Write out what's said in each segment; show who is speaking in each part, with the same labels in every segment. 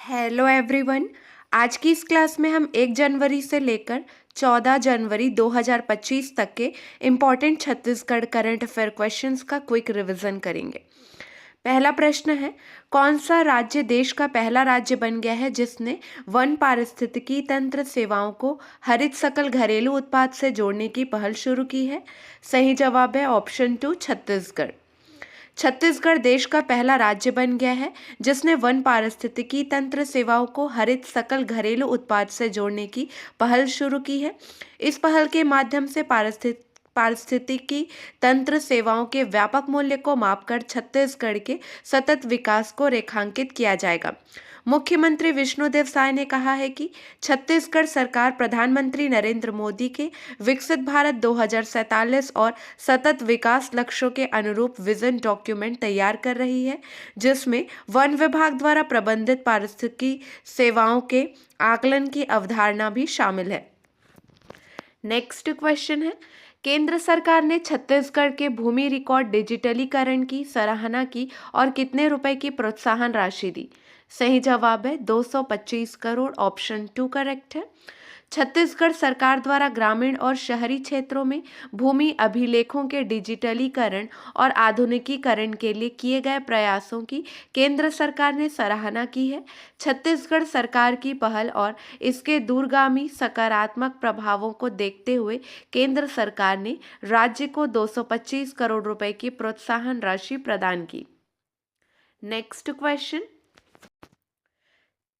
Speaker 1: Hello everyone. आज की इस क्लास में हम 1 जनवरी से लेकर 14 जनवरी 2025 तक के important Chhattisgarh current affair questions का क्विक रिवीजन करेंगे। पहला प्रश्न है, कौन सा राज्य देश का पहला राज्य बन गया है जिसने वन पारिस्थितिकी तंत्र सेवाओं को हरित सकल घरेलू उत्पाद से जोड़ने की पहल शुरू की है? सही जवाब है ऑप्शन 2 छत्तीसगढ़। छत्तीसगढ़ देश का पहला राज्य बन गया है जिसने वन पारिस्थितिकी तंत्र सेवाओं को हरित सकल घरेलू उत्पाद से जोड़ने की पहल शुरू की है। इस पहल के माध्यम से पारिस्थितिकी तंत्र सेवाओं के व्यापक मूल्य को मापकर छत्तीसगढ़ के सतत विकास को रेखांकित किया जाएगा। मुख्यमंत्री विष्णुदेव साय ने कहा है कि छत्तीसगढ़ सरकार प्रधानमंत्री नरेंद्र मोदी के विकसित भारत 2047 और सतत विकास लक्ष्यों के अनुरूप विजन डॉक्यूमेंट तैयार कर रही है, जिसमें वन विभाग द्वारा प्रबंधित पारिस्थितिकी सेवाओं के आकलन की अवधारणा भी शामिल है। नेक्स्ट क्वेश्चन है, केंद्र सरकार ने छत्तीसगढ़ के भूमि रिकॉर्ड डिजिटलीकरण की सराहना की और कितने रुपए की प्रोत्साहन राशि दी? सही जवाब है 225 करोड़, ऑप्शन 2 करेक्ट है। छत्तीसगढ़ सरकार द्वारा ग्रामीण और शहरी क्षेत्रों में भूमि अभिलेखों के डिजिटलीकरण और आधुनिकीकरण के लिए किए गए प्रयासों की केंद्र सरकार ने सराहना की है। छत्तीसगढ़ सरकार की पहल और इसके दूरगामी सकारात्मक प्रभावों को देखते हुए केंद्र सरकार ने राज्य को 225 करोड़ रुपए की प्रोत्साहन राशि प्रदान की। नेक्स्ट क्वेश्चन,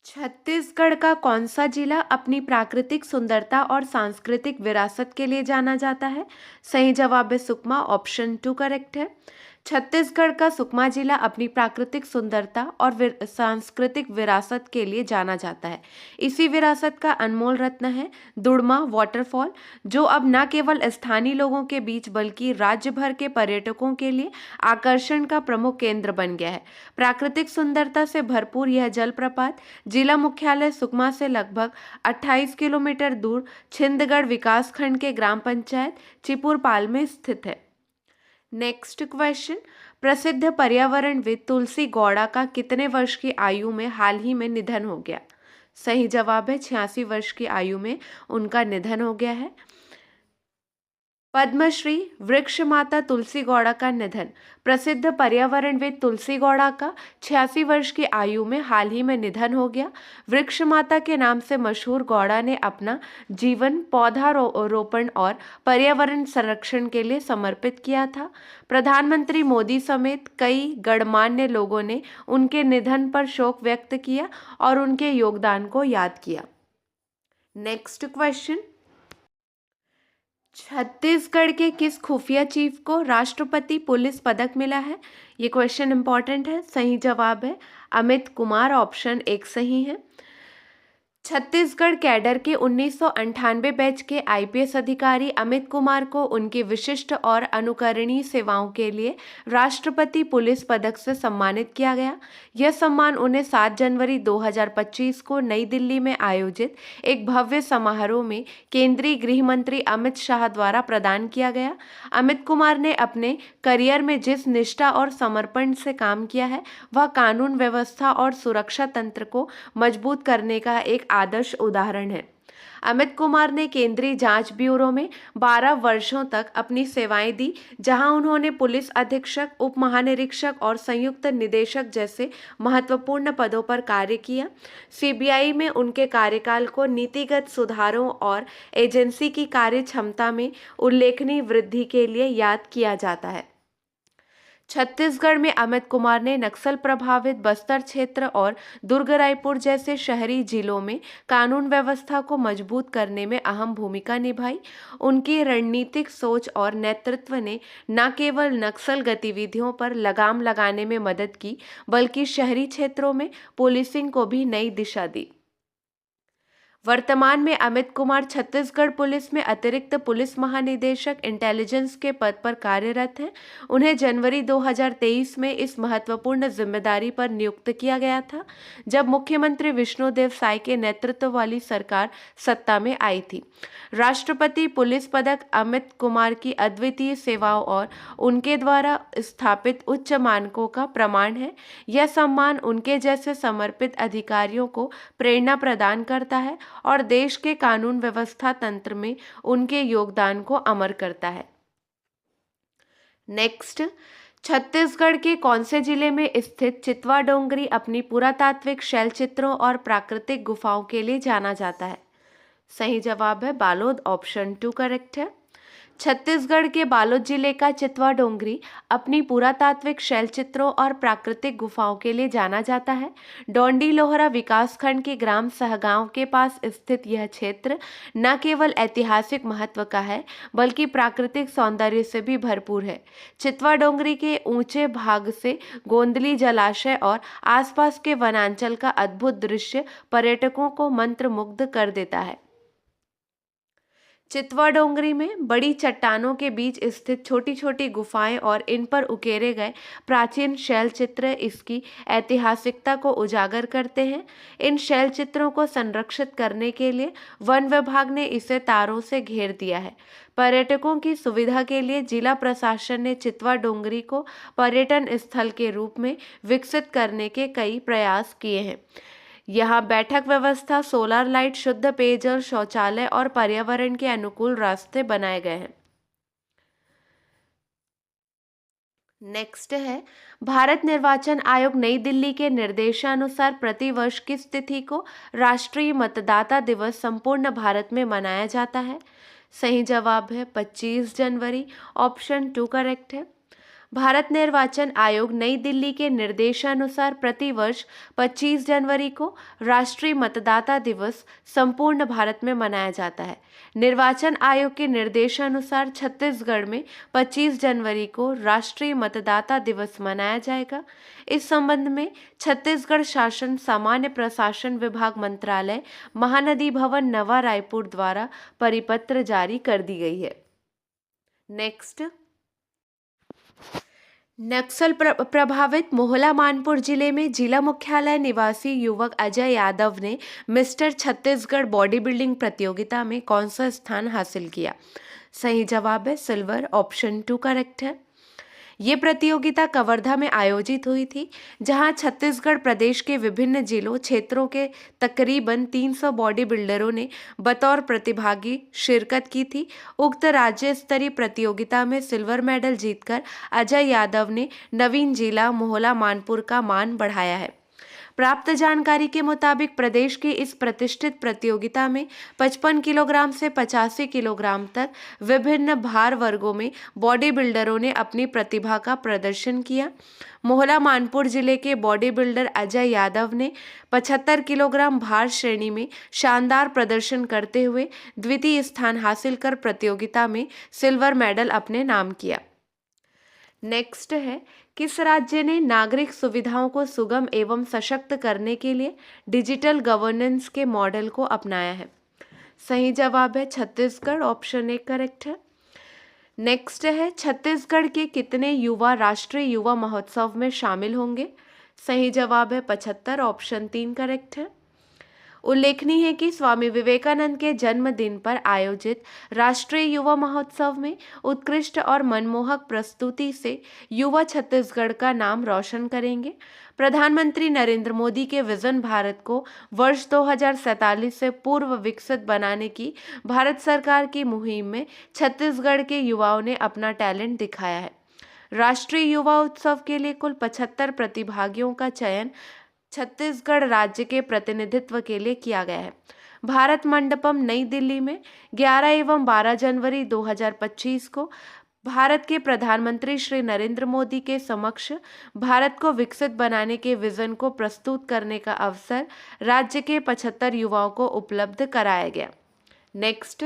Speaker 1: छत्तीसगढ़ का कौन सा जिला अपनी प्राकृतिक सुंदरता और सांस्कृतिक विरासत के लिए जाना जाता है? सही जवाब है सुकमा, ऑप्शन 2 करेक्ट है। छत्तीसगढ़ का सुकमा जिला अपनी प्राकृतिक सुंदरता और सांस्कृतिक विरासत के लिए जाना जाता है। इसी विरासत का अनमोल रत्न है दुड़मा वाटरफॉल, जो अब न केवल स्थानीय लोगों के बीच बल्कि राज्य भर के पर्यटकों के लिए आकर्षण का प्रमुख केंद्र बन गया है। प्राकृतिक सुंदरता से भरपूर यह जलप्रपात जिला मुख्यालय सुकमा से लगभग 28 किलोमीटर दूर छिंदगढ़ विकासखंड के ग्राम पंचायत चिपुरपाल में स्थित है। नेक्स्ट क्वेश्चन, प्रसिद्ध पर्यावरणविद तुलसी गौड़ा का कितने वर्ष की आयु में हाल ही में निधन हो गया? सही जवाब है 86 वर्ष की आयु में उनका निधन हो गया है। पद्मश्री वृक्ष माता तुलसी गौड़ा का निधन। प्रसिद्ध पर्यावरणविद तुलसी गौड़ा का 86 वर्ष की आयु में हाल ही में निधन हो गया। वृक्ष माता के नाम से मशहूर गौड़ा ने अपना जीवन पौधारोपण और पर्यावरण संरक्षण के लिए समर्पित किया था। प्रधानमंत्री मोदी समेत कई गणमान्य लोगों ने उनके निधन पर शोक व्यक्त किया और उनके योगदान को याद किया। नेक्स्ट क्वेश्चन, छत्तीसगढ़ के किस खुफिया चीफ को राष्ट्रपति पुलिस पदक मिला है? ये क्वेश्चन इंपॉर्टेंट है। सही जवाब है अमित कुमार, ऑप्शन 1 सही है। छत्तीसगढ़ कैडर के 1998 बैच के आईपीएस अधिकारी अमित कुमार को उनकी विशिष्ट और अनुकरणीय सेवाओं के लिए राष्ट्रपति पुलिस पदक से सम्मानित किया गया। यह सम्मान उन्हें 7 जनवरी 2025 को नई दिल्ली में आयोजित एक भव्य समारोह में केंद्रीय गृह मंत्री अमित शाह द्वारा प्रदान किया गया। अमित कुमार ने अपने करियर में जिस निष्ठा और समर्पण से काम किया है, वह कानून व्यवस्था और सुरक्षा तंत्र को मजबूत करने का एक आदर्श उदाहरण है। अमित कुमार ने केंद्रीय जांच ब्यूरो में 12 वर्षों तक अपनी सेवाएं दी, जहां उन्होंने पुलिस अधीक्षक, उप महानिरीक्षक और संयुक्त निदेशक जैसे महत्वपूर्ण पदों पर कार्य किया। सीबीआई में उनके कार्यकाल को नीतिगत सुधारों और एजेंसी की कार्य क्षमता में उल्लेखनीय वृद्धि के लिए याद किया जाता है। छत्तीसगढ़ में अमित कुमार ने नक्सल प्रभावित बस्तर क्षेत्र और दुर्ग रायपुर जैसे शहरी जिलों में कानून व्यवस्था को मजबूत करने में अहम भूमिका निभाई। उनकी रणनीतिक सोच और नेतृत्व ने न केवल नक्सल गतिविधियों पर लगाम लगाने में मदद की, बल्कि शहरी क्षेत्रों में पुलिसिंग को भी नई दिशा दी। वर्तमान में अमित कुमार छत्तीसगढ़ पुलिस में अतिरिक्त पुलिस महानिदेशक इंटेलिजेंस के पद पर कार्यरत हैं। उन्हें जनवरी 2023 में इस महत्वपूर्ण जिम्मेदारी पर नियुक्त किया गया था, जब मुख्यमंत्री विष्णुदेव साय के नेतृत्व वाली सरकार सत्ता में आई थी। राष्ट्रपति पुलिस पदक अमित कुमार की अद्वितीय सेवाओं और उनके द्वारा स्थापित उच्च मानकों का प्रमाण है। यह सम्मान उनके जैसे समर्पित अधिकारियों को प्रेरणा प्रदान करता है और देश के कानून व्यवस्था तंत्र में उनके योगदान को अमर करता है। नेक्स्ट, छत्तीसगढ़ के कौन से जिले में स्थित चितवा डोंगरी अपनी पुरातात्विक शैलचित्रों और प्राकृतिक गुफाओं के लिए जाना जाता है? सही जवाब है बालोद, ऑप्शन 2 करेक्ट है। छत्तीसगढ़ के बालोद जिले का चितवा डोंगरी अपनी पुरातात्विक शैलचित्रों और प्राकृतिक गुफाओं के लिए जाना जाता है। डोंडी लोहरा विकासखंड के ग्राम सहगांव के पास स्थित यह क्षेत्र न केवल ऐतिहासिक महत्व का है, बल्कि प्राकृतिक सौंदर्य से भी भरपूर है। चितवा डोंगरी के ऊंचे भाग से गोंदली जलाशय और आसपास के वनांचल का अद्भुत दृश्य पर्यटकों को मंत्रमुग्ध कर देता है। चितवा डोंगरी में बड़ी चट्टानों के बीच स्थित छोटी छोटी गुफाएं और इन पर उकेरे गए प्राचीन शैल चित्र इसकी ऐतिहासिकता को उजागर करते हैं। इन शैल चित्रों को संरक्षित करने के लिए वन विभाग ने इसे तारों से घेर दिया है। पर्यटकों की सुविधा के लिए जिला प्रशासन ने चितवा डोंगरी को पर्यटन स्थल के रूप में विकसित करने के कई प्रयास किए हैं। यहाँ बैठक व्यवस्था, सोलर लाइट, शुद्ध पेयजल, शौचालय और पर्यावरण के अनुकूल रास्ते बनाए गए हैं। नेक्स्ट है, भारत निर्वाचन आयोग नई दिल्ली के निर्देशानुसार प्रतिवर्ष किस तिथि को राष्ट्रीय मतदाता दिवस संपूर्ण भारत में मनाया जाता है? सही जवाब है 25 जनवरी, ऑप्शन 2 करेक्ट है। भारत निर्वाचन आयोग नई दिल्ली के निर्देशानुसार प्रतिवर्ष 25 जनवरी को राष्ट्रीय मतदाता दिवस संपूर्ण भारत में मनाया जाता है। निर्वाचन आयोग के निर्देशानुसार छत्तीसगढ़ में 25 जनवरी को राष्ट्रीय मतदाता दिवस मनाया जाएगा। इस संबंध में छत्तीसगढ़ शासन सामान्य प्रशासन विभाग मंत्रालय, महानदी भवन, नवा रायपुर द्वारा परिपत्र जारी कर दी गई है। नेक्स्ट, नक्सल प्रभावित मोहला मानपुर जिले में जिला मुख्यालय निवासी युवक अजय यादव ने मिस्टर छत्तीसगढ़ बॉडी बिल्डिंग प्रतियोगिता में कौन सा स्थान हासिल किया? सही जवाब है सिल्वर, ऑप्शन 2 करेक्ट है। ये प्रतियोगिता कवर्धा में आयोजित हुई थी, जहां छत्तीसगढ़ प्रदेश के विभिन्न जिलों क्षेत्रों के तकरीबन 300 बॉडी बिल्डरों ने बतौर प्रतिभागी शिरकत की थी। उक्त राज्य स्तरीय प्रतियोगिता में सिल्वर मेडल जीतकर अजय यादव ने नवीन जिला मोहला मानपुर का मान बढ़ाया है। प्राप्त जानकारी के मुताबिक प्रदेश की इस प्रतिष्ठित प्रतियोगिता में 55 किलोग्राम से 85 किलोग्राम तक विभिन्न भार वर्गों में बॉडी बिल्डरों ने अपनी प्रतिभा का प्रदर्शन किया। मोहला मानपुर जिले के बॉडी बिल्डर अजय यादव ने 75 किलोग्राम भार श्रेणी में शानदार प्रदर्शन करते हुए द्वितीय स्थान हासिल कर प्रतियोगिता में सिल्वर मेडल अपने नाम किया। नेक्स्ट है, किस राज्य ने नागरिक सुविधाओं को सुगम एवं सशक्त करने के लिए डिजिटल गवर्नेंस के मॉडल को अपनाया है? सही जवाब है छत्तीसगढ़, ऑप्शन 1 करेक्ट है। नेक्स्ट है, छत्तीसगढ़ के कितने युवा राष्ट्रीय युवा महोत्सव में शामिल होंगे? सही जवाब है 75, ऑप्शन 3 करेक्ट है। उल्लेखनीय है कि स्वामी विवेकानंद के जन्मदिन पर आयोजित राष्ट्रीय युवा महोत्सव में उत्कृष्ट और मनमोहक प्रस्तुति से युवा छत्तीसगढ़ का नाम रोशन करेंगे। प्रधानमंत्री नरेंद्र मोदी के विजन भारत को वर्ष 2047 से पूर्व विकसित बनाने की भारत सरकार की मुहिम में छत्तीसगढ़ के युवाओं ने अपना टैलेंट दिखाया है। राष्ट्रीय युवा उत्सव के लिए कुल 75 प्रतिभागियों का चयन छत्तीसगढ़ राज्य के प्रतिनिधित्व के लिए किया गया है। भारत मंडपम नई दिल्ली में 11 एवं 12 जनवरी 2025 को भारत के प्रधानमंत्री श्री नरेंद्र मोदी के समक्ष भारत को विकसित बनाने के विजन को प्रस्तुत करने का अवसर राज्य के 75 युवाओं को उपलब्ध कराया गया। नेक्स्ट,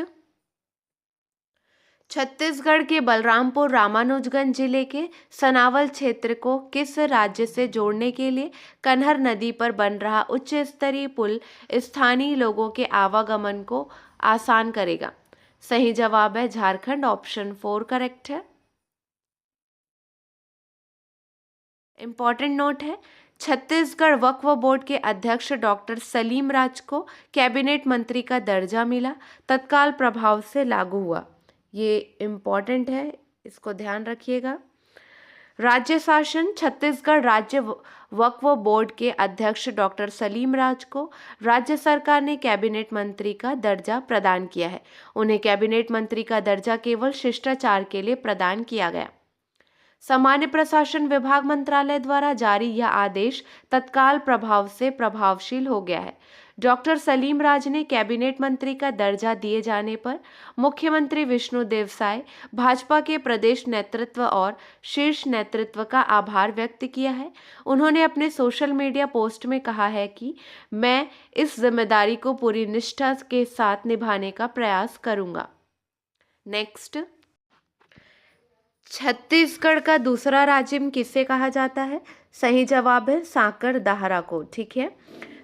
Speaker 1: छत्तीसगढ़ के बलरामपुर रामानुजगंज जिले के सनावल क्षेत्र को किस राज्य से जोड़ने के लिए कन्हर नदी पर बन रहा उच्च स्तरीय पुल स्थानीय लोगों के आवागमन को आसान करेगा? सही जवाब है झारखंड, ऑप्शन 4 करेक्ट है। इंपॉर्टेंट नोट है, छत्तीसगढ़ वक्फ बोर्ड के अध्यक्ष डॉक्टर सलीम राज को कैबिनेट मंत्री का दर्जा मिला, तत्काल प्रभाव से लागू हुआ। ये इम्पॉर्टेंट है, इसको ध्यान रखिएगा। राज्य शासन छत्तीसगढ़ राज्य वक्फ बोर्ड के अध्यक्ष डॉक्टर सलीम राज को राज्य सरकार ने कैबिनेट मंत्री का दर्जा प्रदान किया है। उन्हें कैबिनेट मंत्री का दर्जा केवल शिष्टाचार के लिए प्रदान किया गया। सामान्य प्रशासन विभाग मंत्रालय द्वारा जारी यह आदेश तत्काल प्रभाव से प्रभावशील हो गया है। डॉक्टर सलीम राज ने कैबिनेट मंत्री का दर्जा दिए जाने पर मुख्यमंत्री विष्णुदेव साय, भाजपा के प्रदेश नेतृत्व और शीर्ष नेतृत्व का आभार व्यक्त किया है। उन्होंने अपने सोशल मीडिया पोस्ट में कहा है कि मैं इस जिम्मेदारी को पूरी निष्ठा के साथ निभाने का प्रयास करूंगा। नेक्स्ट, छत्तीसगढ़ का दूसरा राज्य किसे कहा जाता है? सही जवाब है साकरदाहरा को। ठीक है,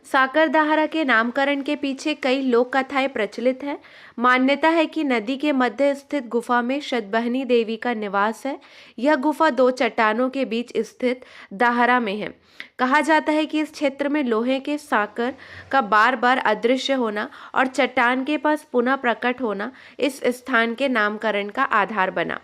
Speaker 1: साकरदाहरा के नामकरण के पीछे कई लोक कथाएं प्रचलित हैं। मान्यता है कि नदी के मध्य स्थित गुफा में शतबहनी देवी का निवास है। यह गुफा दो चट्टानों के बीच स्थित दाहरा में है। कहा जाता है कि इस क्षेत्र में लोहे के साकर का बार बार अदृश्य होना और चट्टान के पास पुनः प्रकट होना इस स्थान के नामकरण का आधार बना।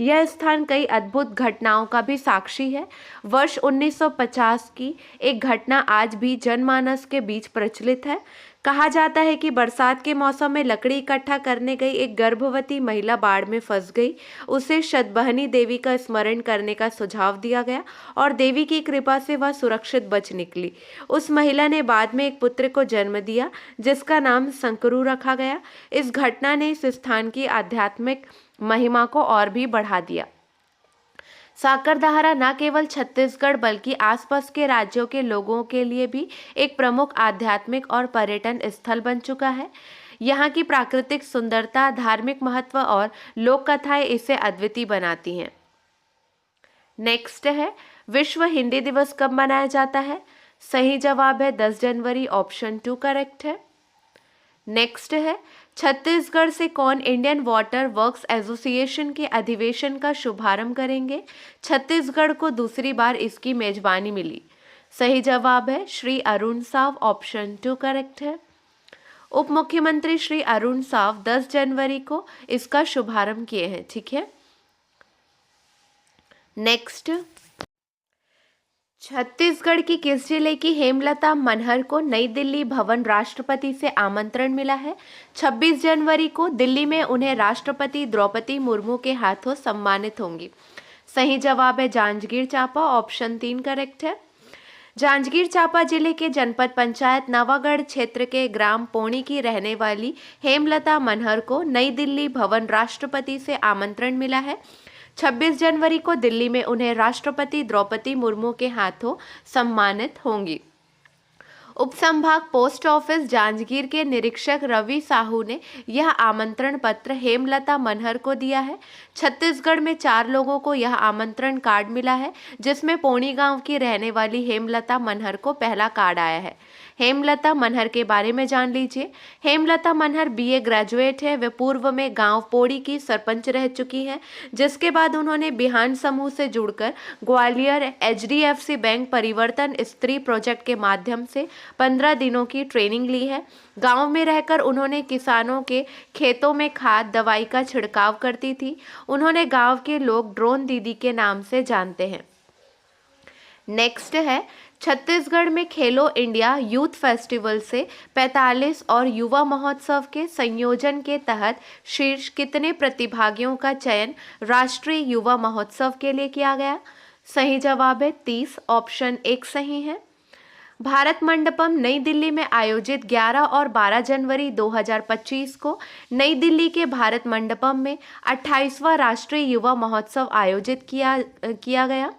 Speaker 1: यह स्थान कई अद्भुत घटनाओं का भी साक्षी है। वर्ष 1950 की एक घटना आज भी जनमानस के बीच प्रचलित है। कहा जाता है कि बरसात के मौसम में लकड़ी इकट्ठा करने गई एक गर्भवती महिला बाढ़ में फंस गई। उसे शतबहनी देवी का स्मरण करने का सुझाव दिया गया और देवी की कृपा से वह सुरक्षित बच निकली। उस महिला ने बाद में एक पुत्र को जन्म दिया जिसका नाम शंकरू रखा गया। इस घटना ने इस स्थान की आध्यात्मिक महिमा को और भी बढ़ा दिया। साकरदाहरा न केवल छत्तीसगढ़ बल्कि आसपास के राज्यों के लोगों के लिए भी एक प्रमुख आध्यात्मिक और पर्यटन स्थल बन चुका है। यहाँ की प्राकृतिक सुंदरता, धार्मिक महत्व और लोक कथाएं इसे अद्वितीय बनाती हैं। नेक्स्ट है, विश्व हिंदी दिवस कब मनाया जाता है? सही जवाब है 10 जनवरी, ऑप्शन 2 करेक्ट है। नेक्स्ट है, छत्तीसगढ़ से कौन इंडियन वाटर वर्क्स एसोसिएशन के अधिवेशन का शुभारंभ करेंगे? छत्तीसगढ़ को दूसरी बार इसकी मेजबानी मिली। सही जवाब है श्री अरुण साव, ऑप्शन 2 करेक्ट है। उप मुख्यमंत्री श्री अरुण साव 10 जनवरी को इसका शुभारंभ किए हैं। ठीक है, नेक्स्ट, छत्तीसगढ़ की किस जिले की हेमलता मनहर को नई दिल्ली भवन राष्ट्रपति से आमंत्रण मिला है? 26 जनवरी को दिल्ली में उन्हें राष्ट्रपति द्रौपदी मुर्मू के हाथों सम्मानित होंगी। सही जवाब है जांजगीर चांपा, ऑप्शन 3 करेक्ट है। जांजगीर चांपा जिले के जनपद पंचायत नवागढ़ क्षेत्र के ग्राम पोणी की रहने वाली हेमलता मनहर को नई दिल्ली भवन राष्ट्रपति से आमंत्रण मिला है। 26 जनवरी को दिल्ली में उन्हें राष्ट्रपति द्रौपदी मुर्मू के हाथों सम्मानित होंगी। उपसंभाग पोस्ट ऑफिस जांजगीर के निरीक्षक रवि साहू ने यह आमंत्रण पत्र हेमलता मनहर को दिया है। छत्तीसगढ़ में 4 लोगों को यह आमंत्रण कार्ड मिला है, जिसमें पोणी गांव की रहने वाली हेमलता मनहर को पहला कार्ड आया है। हेमलता मनहर के बारे में जान लीजिए। हेमलता मनहर BA ग्रेजुएट है। वे पूर्व में गांव पोड़ी की सरपंच रह चुकी हैं, जिसके बाद उन्होंने बिहान समूह से जुड़कर ग्वालियर HDFC बैंक परिवर्तन स्त्री प्रोजेक्ट के माध्यम से 15 दिनों की ट्रेनिंग ली है। गांव में रहकर उन्होंने किसानों के खेतों में खाद दवाई का छिड़काव करती थी। उन्होंने गांव के लोग ड्रोन दीदी के नाम से जानते हैं। नेक्स्ट है, छत्तीसगढ़ में खेलो इंडिया यूथ फेस्टिवल से 45 और युवा महोत्सव के संयोजन के तहत शीर्ष कितने प्रतिभागियों का चयन राष्ट्रीय युवा महोत्सव के लिए किया गया? सही जवाब है 30, ऑप्शन 1 सही है। भारत मंडपम नई दिल्ली में आयोजित 11 और 12 जनवरी 2025 को नई दिल्ली के भारत मंडपम में 28वां राष्ट्रीय युवा महोत्सव आयोजित किया गया।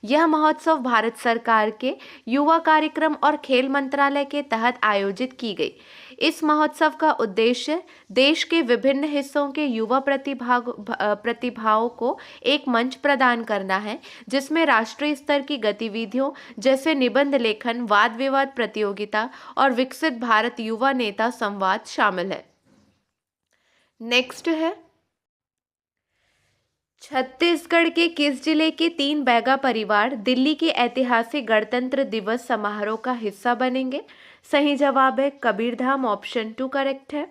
Speaker 1: यह महोत्सव भारत सरकार के युवा कार्यक्रम और खेल मंत्रालय के तहत आयोजित की गई। इस महोत्सव का उद्देश्य देश के विभिन्न हिस्सों के युवा प्रतिभाओं को एक मंच प्रदान करना है, जिसमें राष्ट्रीय स्तर की गतिविधियों जैसे निबंध लेखन, वाद विवाद प्रतियोगिता और विकसित भारत युवा नेता संवाद शामिल है। नेक्स्ट है, छत्तीसगढ़ के किस जिले के 3 बैगा परिवार दिल्ली के ऐतिहासिक गणतंत्र दिवस समारोह का हिस्सा बनेंगे? सही जवाब है कबीरधाम, ऑप्शन 2 करेक्ट है।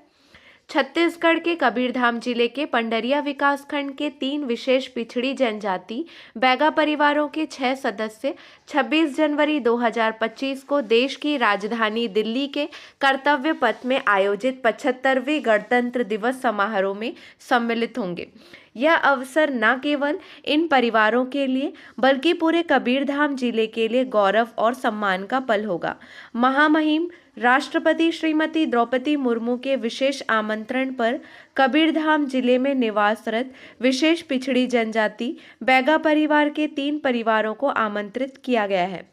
Speaker 1: छत्तीसगढ़ के कबीरधाम जिले के पंडरिया विकासखंड के 3 विशेष पिछड़ी जनजाति बैगा परिवारों के 6 सदस्य 26 जनवरी 2025 को देश की राजधानी दिल्ली के कर्तव्य पथ में आयोजित 75वें गणतंत्र दिवस समारोह में सम्मिलित होंगे। यह अवसर न केवल इन परिवारों के लिए बल्कि पूरे कबीरधाम जिले के लिए गौरव और सम्मान का पल होगा। महामहिम राष्ट्रपति श्रीमती द्रौपदी मुर्मू के विशेष आमंत्रण पर कबीरधाम जिले में निवासरत विशेष पिछड़ी जनजाति बैगा परिवार के 3 परिवारों को आमंत्रित किया गया है।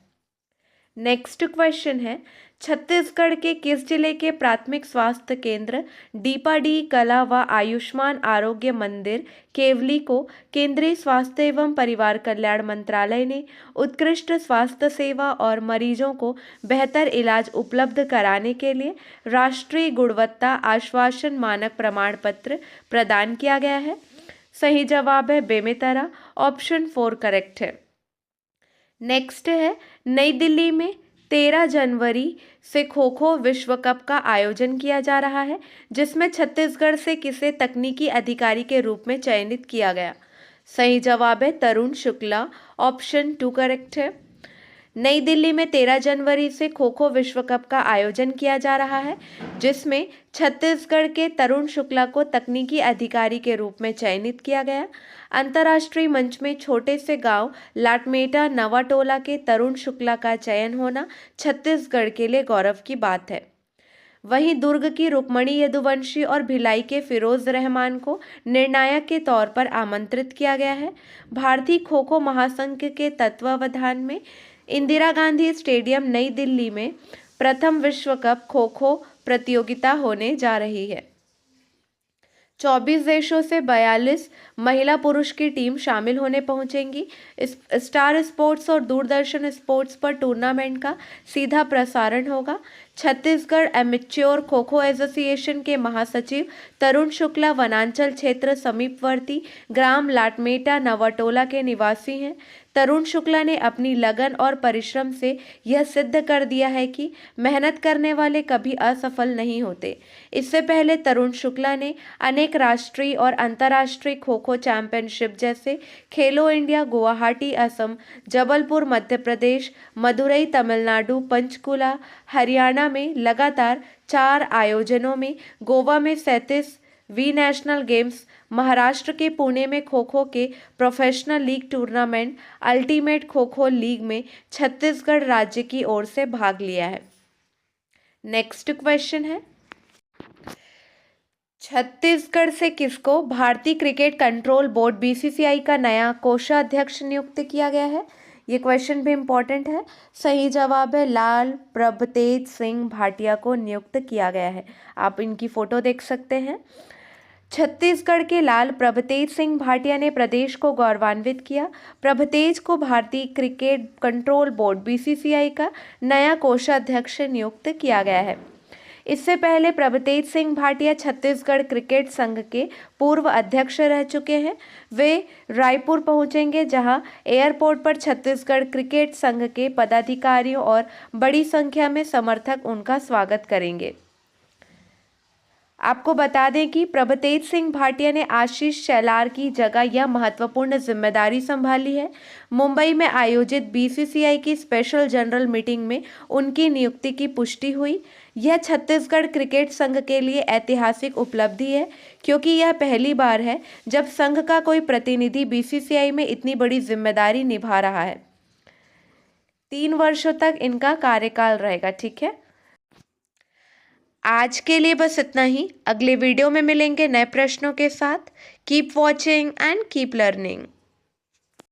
Speaker 1: नेक्स्ट क्वेश्चन है, छत्तीसगढ़ के किस जिले के प्राथमिक स्वास्थ्य केंद्र डीपाडी कला व आयुष्मान आरोग्य मंदिर केवली को केंद्रीय स्वास्थ्य एवं परिवार कल्याण मंत्रालय ने उत्कृष्ट स्वास्थ्य सेवा और मरीजों को बेहतर इलाज उपलब्ध कराने के लिए राष्ट्रीय गुणवत्ता आश्वासन मानक प्रमाण पत्र प्रदान किया गया है? सही जवाब है बेमेतरा, ऑप्शन 4 करेक्ट है। नेक्स्ट है, नई दिल्ली में 13 जनवरी से खो खो विश्व कप का आयोजन किया जा रहा है, जिसमें छत्तीसगढ़ से किसे तकनीकी अधिकारी के रूप में चयनित किया गया? सही जवाब है तरुण शुक्ला, ऑप्शन 2 करेक्ट है। नई दिल्ली में 13 जनवरी से खो खो विश्व कप का आयोजन किया जा रहा है, जिसमें छत्तीसगढ़ के तरुण शुक्ला को तकनीकी अधिकारी के रूप में चयनित किया गया। अंतर्राष्ट्रीय मंच में छोटे से गांव लाटमेटा नवाटोला के तरुण शुक्ला का चयन होना छत्तीसगढ़ के लिए गौरव की बात है। वहीं दुर्ग की रुक्मणी यदुवंशी और भिलाई के फिरोज रहमान को निर्णायक के तौर पर आमंत्रित किया गया है। भारतीय खो खो महासंघ के तत्वावधान में इंदिरा गांधी स्टेडियम नई दिल्ली में प्रथम विश्व कप खो खो प्रतियोगिता होने जा रही है। 24 देशों से 42 महिला पुरुष की टीम शामिल होने पहुंचेंगी। स्टार स्पोर्ट्स और दूरदर्शन स्पोर्ट्स पर टूर्नामेंट का सीधा प्रसारण होगा। छत्तीसगढ़ एमेच्योर खो खो एसोसिएशन के महासचिव तरुण शुक्ला वनांचल क्षेत्र समीपवर्ती ग्राम लाटमेटा नवाटोला के निवासी हैं। तरुण शुक्ला ने अपनी लगन और परिश्रम से यह सिद्ध कर दिया है कि मेहनत करने वाले कभी असफल नहीं होते। इससे पहले तरुण शुक्ला ने अनेक राष्ट्रीय और अंतर्राष्ट्रीय खो खो चैंपियनशिप जैसे खेलो इंडिया गुवाहाटी असम, जबलपुर मध्य प्रदेश, मदुरई तमिलनाडु, पंचकुला हरियाणा में लगातार 4 आयोजनों में, गोवा में 37 वी नेशनल गेम्स, महाराष्ट्र के पुणे में खो खो के professional league tournament ultimate kho kho league में छत्तीसगढ़ राज्य की ओर से भाग लिया है। नेक्स्ट क्वेश्चन है, छत्तीसगढ़ से किसको भारतीय क्रिकेट कंट्रोल बोर्ड बीसीसीआई का नया कोषाध्यक्ष नियुक्त किया गया है? ये क्वेश्चन भी इम्पोर्टेंट है। सही जवाब है लाल प्रभतेज सिंह भाटिया को नियुक्त किया गया है। आप इनकी फोटो देख सकते हैं। छत्तीसगढ़ के लाल प्रभतेज सिंह भाटिया ने प्रदेश को गौरवान्वित किया। प्रभतेज को भारतीय क्रिकेट कंट्रोल बोर्ड बीसीसीआई का नया कोषाध्यक्ष नियुक्त किया गया है। इससे पहले प्रभतेज सिंह भाटिया छत्तीसगढ़ क्रिकेट संघ के पूर्व अध्यक्ष रह चुके हैं। वे रायपुर पहुंचेंगे, जहां एयरपोर्ट पर छत्तीसगढ़ क्रिकेट संघ के पदाधिकारियों और बड़ी संख्या में समर्थक उनका स्वागत करेंगे। आपको बता दें कि प्रभतेज सिंह भाटिया ने आशीष शेलार की जगह यह महत्वपूर्ण जिम्मेदारी संभाली है। मुंबई में आयोजित बीसीसीआई की स्पेशल जनरल मीटिंग में उनकी नियुक्ति की पुष्टि हुई। यह छत्तीसगढ़ क्रिकेट संघ के लिए ऐतिहासिक उपलब्धि है, क्योंकि यह पहली बार है जब संघ का कोई प्रतिनिधि बीसीसीआई में इतनी बड़ी जिम्मेदारी निभा रहा है। 3 वर्षों तक इनका कार्यकाल रहेगा। ठीक है, आज के लिए बस इतना ही। अगले वीडियो में मिलेंगे नए प्रश्नों के साथ। Keep watching and keep learning.